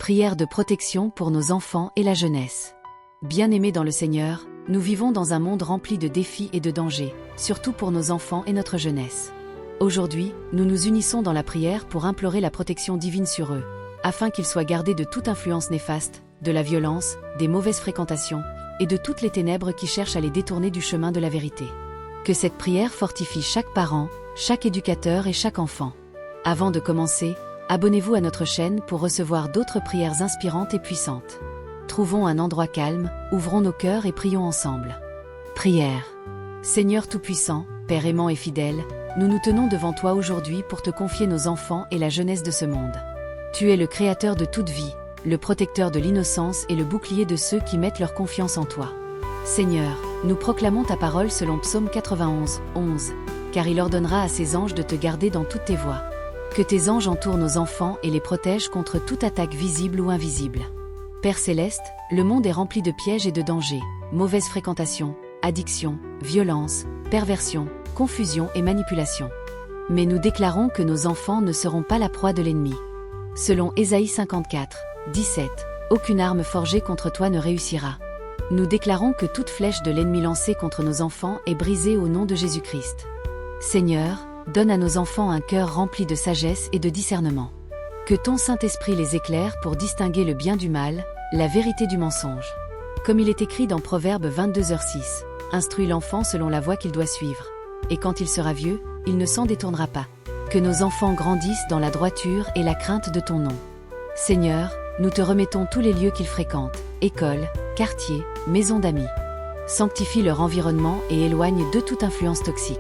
Prière de protection pour nos enfants et la jeunesse. Bien-aimés dans le Seigneur, nous vivons dans un monde rempli de défis et de dangers, surtout pour nos enfants et notre jeunesse. Aujourd'hui, nous nous unissons dans la prière pour implorer la protection divine sur eux, afin qu'ils soient gardés de toute influence néfaste, de la violence, des mauvaises fréquentations, et de toutes les ténèbres qui cherchent à les détourner du chemin de la vérité. Que cette prière fortifie chaque parent, chaque éducateur et chaque enfant. Avant de commencer, abonnez-vous à notre chaîne pour recevoir d'autres prières inspirantes et puissantes. Trouvons un endroit calme, ouvrons nos cœurs et prions ensemble. Prière. Seigneur Tout-Puissant, Père aimant et fidèle, nous nous tenons devant toi aujourd'hui pour te confier nos enfants et la jeunesse de ce monde. Tu es le Créateur de toute vie, le protecteur de l'innocence et le bouclier de ceux qui mettent leur confiance en toi. Seigneur, nous proclamons ta parole selon Psaume 91, 11, car il ordonnera à ses anges de te garder dans toutes tes voies. Que tes anges entourent nos enfants et les protègent contre toute attaque visible ou invisible. Père Céleste, le monde est rempli de pièges et de dangers, mauvaise fréquentation, addiction, violence, perversion, confusion et manipulation. Mais nous déclarons que nos enfants ne seront pas la proie de l'ennemi. Selon Ésaïe 54, 17, aucune arme forgée contre toi ne réussira. Nous déclarons que toute flèche de l'ennemi lancée contre nos enfants est brisée au nom de Jésus-Christ. Seigneur, donne à nos enfants un cœur rempli de sagesse et de discernement. Que ton Saint-Esprit les éclaire pour distinguer le bien du mal, la vérité du mensonge. Comme il est écrit dans Proverbe 22h6, instruis l'enfant selon la voie qu'il doit suivre. Et quand il sera vieux, il ne s'en détournera pas. Que nos enfants grandissent dans la droiture et la crainte de ton nom. Seigneur, nous te remettons tous les lieux qu'ils fréquentent, écoles, quartiers, maisons d'amis. Sanctifie leur environnement et éloigne de toute influence toxique.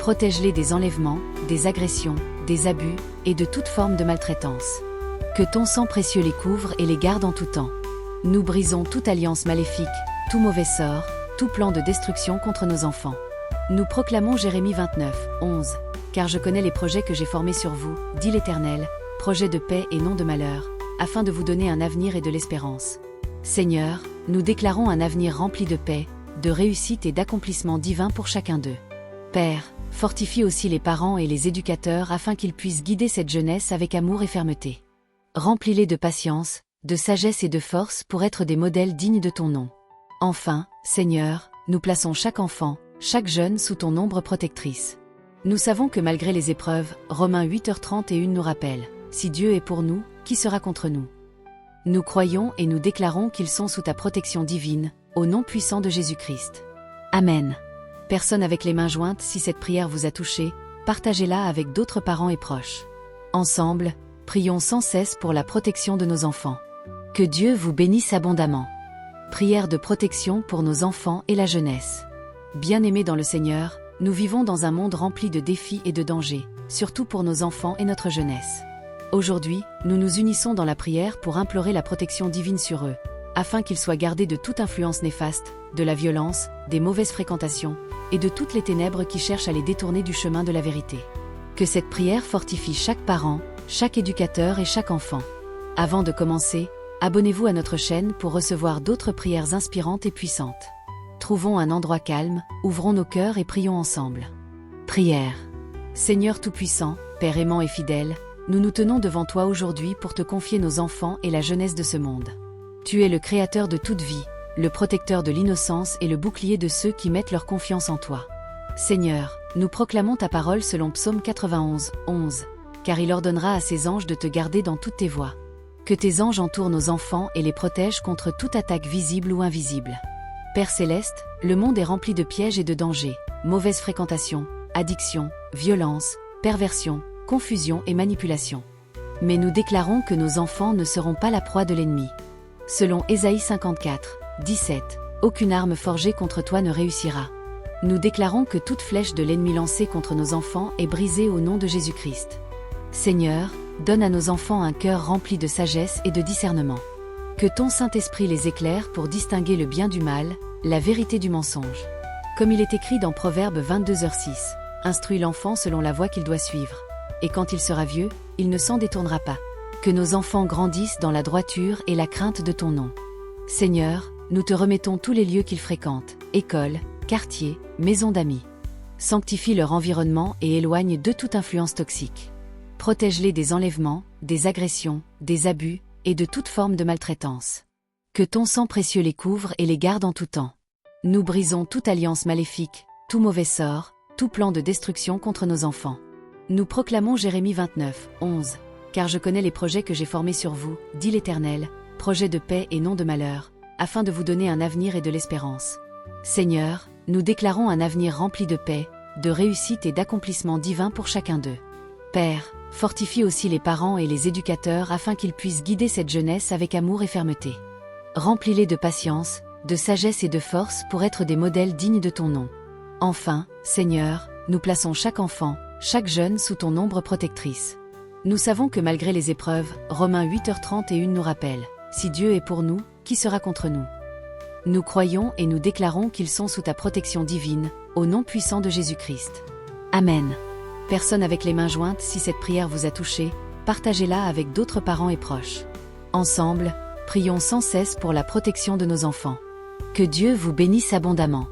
Protège-les des enlèvements, des agressions, des abus et de toute forme de maltraitance. Que ton sang précieux les couvre et les garde en tout temps. Nous brisons toute alliance maléfique, tout mauvais sort, tout plan de destruction contre nos enfants. Nous proclamons Jérémie 29, 11, car je connais les projets que j'ai formés sur vous, dit l'Éternel, projets de paix et non de malheur, afin de vous donner un avenir et de l'espérance. Seigneur, nous déclarons un avenir rempli de paix, de réussite et d'accomplissement divin pour chacun d'eux. Père, fortifie aussi les parents et les éducateurs afin qu'ils puissent guider cette jeunesse avec amour et fermeté. Remplis-les de patience, de sagesse et de force pour être des modèles dignes de ton nom. Enfin, Seigneur, nous plaçons chaque enfant, chaque jeune sous ton ombre protectrice. Nous savons que malgré les épreuves, Romains 8h31 nous rappelle, si Dieu est pour nous, qui sera contre nous? Nous croyons et nous déclarons qu'ils sont sous ta protection divine, au nom puissant de Jésus-Christ. Amen. Personne avec les mains jointes, si cette prière vous a touché, partagez-la avec d'autres parents et proches. Ensemble, prions sans cesse pour la protection de nos enfants. Que Dieu vous bénisse abondamment. Prière de protection pour nos enfants et la jeunesse. Bien-aimés dans le Seigneur, nous vivons dans un monde rempli de défis et de dangers, surtout pour nos enfants et notre jeunesse. Aujourd'hui, nous nous unissons dans la prière pour implorer la protection divine sur eux, afin qu'ils soient gardés de toute influence néfaste, de la violence, des mauvaises fréquentations, et de toutes les ténèbres qui cherchent à les détourner du chemin de la vérité. Que cette prière fortifie chaque parent, chaque éducateur et chaque enfant. Avant de commencer, abonnez-vous à notre chaîne pour recevoir d'autres prières inspirantes et puissantes. Trouvons un endroit calme, ouvrons nos cœurs et prions ensemble. Prière. Seigneur Tout-Puissant, Père aimant et fidèle, nous nous tenons devant toi aujourd'hui pour te confier nos enfants et la jeunesse de ce monde. Tu es le Créateur de toute vie, le protecteur de l'innocence et le bouclier de ceux qui mettent leur confiance en toi. Seigneur, nous proclamons ta parole selon Psaume 91, 11, car il ordonnera à ses anges de te garder dans toutes tes voies. Que tes anges entourent nos enfants et les protègent contre toute attaque visible ou invisible. Père Céleste, le monde est rempli de pièges et de dangers, mauvaise fréquentation, addiction, violence, perversion, confusion et manipulation. Mais nous déclarons que nos enfants ne seront pas la proie de l'ennemi. Selon Ésaïe 54, 17, aucune arme forgée contre toi ne réussira. Nous déclarons que toute flèche de l'ennemi lancée contre nos enfants est brisée au nom de Jésus-Christ. Seigneur, donne à nos enfants un cœur rempli de sagesse et de discernement. Que ton Saint-Esprit les éclaire pour distinguer le bien du mal, la vérité du mensonge. Comme il est écrit dans Proverbe 22h6, instruis l'enfant selon la voie qu'il doit suivre. Et quand il sera vieux, il ne s'en détournera pas. Que nos enfants grandissent dans la droiture et la crainte de ton nom. Seigneur, nous te remettons tous les lieux qu'ils fréquentent, écoles, quartiers, maisons d'amis. Sanctifie leur environnement et éloigne de toute influence toxique. Protège-les des enlèvements, des agressions, des abus et de toute forme de maltraitance. Que ton sang précieux les couvre et les garde en tout temps. Nous brisons toute alliance maléfique, tout mauvais sort, tout plan de destruction contre nos enfants. Nous proclamons Jérémie 29, 11. Car je connais les projets que j'ai formés sur vous, dit l'Éternel, projets de paix et non de malheur, afin de vous donner un avenir et de l'espérance. Seigneur, nous déclarons un avenir rempli de paix, de réussite et d'accomplissement divin pour chacun d'eux. Père, fortifie aussi les parents et les éducateurs afin qu'ils puissent guider cette jeunesse avec amour et fermeté. Remplis-les de patience, de sagesse et de force pour être des modèles dignes de ton nom. Enfin, Seigneur, nous plaçons chaque enfant, chaque jeune sous ton ombre protectrice. Nous savons que malgré les épreuves, Romains 8h31 nous rappelle, si Dieu est pour nous, qui sera contre nous? Nous croyons et nous déclarons qu'ils sont sous ta protection divine, au nom puissant de Jésus-Christ. Amen. Personne avec les mains jointes, si cette prière vous a touché, partagez-la avec d'autres parents et proches. Ensemble, prions sans cesse pour la protection de nos enfants. Que Dieu vous bénisse abondamment.